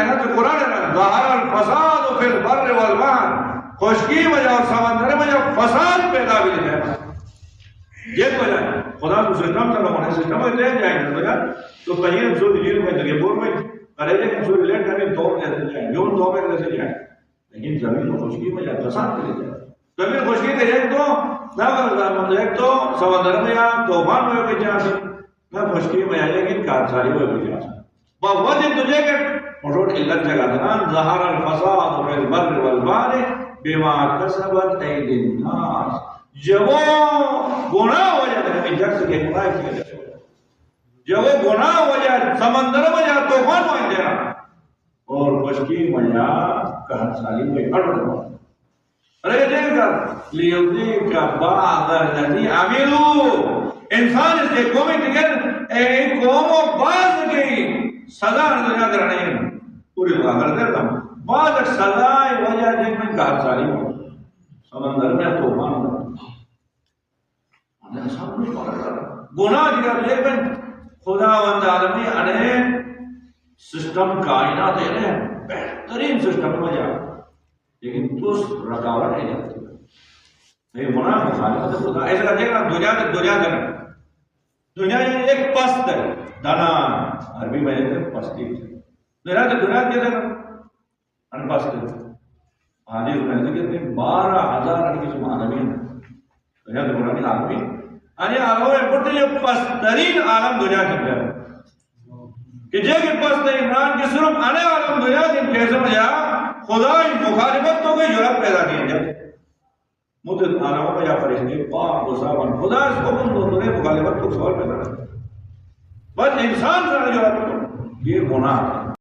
آیت قرآن ہے ظہر الفساد فی البر والبحر، خشکی وجہ اور سمندر میں جب فساد پیدا بھی ہے یہ وجہ ہے خدا تو سسٹم چلو ہونے سسٹم میں لے جائیں گے تو کہیں ہم سوری جیل میں جگہ بور میں کرے جائیں ہم سوری لیٹ کریں دور جیسے جائیں گے ان دور میں جیسے جائیں لیکن زمین کو خشکی میں جب فساد کے لے جائیں زمین خشکی کے ایک تو ایک تو سمندر میں یا طوفان میں بھی جا سکتے نہ خشکی میں آئے لیکن کارساری میں بھی جا سکتے وہ دن تجھے کہ مروڑ علت جگہ دنا ظہر الفساد فی البر والبحر بما کسبت ایدی الناس جب وہ گناہ ہو جاتا ہے جگ سے کہ گناہ کیا جاتا ہے جب وہ گناہ ہو جائے سمندر میں جا طوفان ہو جائے اور خشکی میں جا کارساری میں اڑ ارے دیکھ کر لیودیک بعض الذی عملوا انسان اس کے قومی دیگر ایک قوم و بعض کی سزا دنیا کر رہے ہیں پوری بغیر کرتا ہوں بعض سزا وجہ جن میں کارساری ہو سمندر میں طوفان ہو سب کچھ گناہ دیگر لیکن خدا وند عالمی انہیں سسٹم کائنات ہے بہترین سسٹم ہو جائے لیکن تو رکاوٹ نہیں جاتی یہ گناہ مخالفت خدا ایسا دیکھنا دنیا دنیا یعنی ایک پست ہے دانا عربی میں پستی دنیا کیا دیکھنا ان پست ہے حدیث میں کہتے ہیں 12,000 کی جو عالمی ہے دنیا تو قرآن عالمی یعنی عالم پڑھتے ہیں پسترین عالم دنیا کے اندر کہ جے کہ پسترین عالم کی صرف انے عالم دنیا کے کیسے میں جا خدا مخالفت تو کوئی جرات پیدا کی جائے مدد عالموں میں یا فرشتے پاک و صابن خدا اس حکم دو تمہیں مخالفت کو سوال پیدا کرتا ہے بس انسان کا جرات یہ گناہ ہے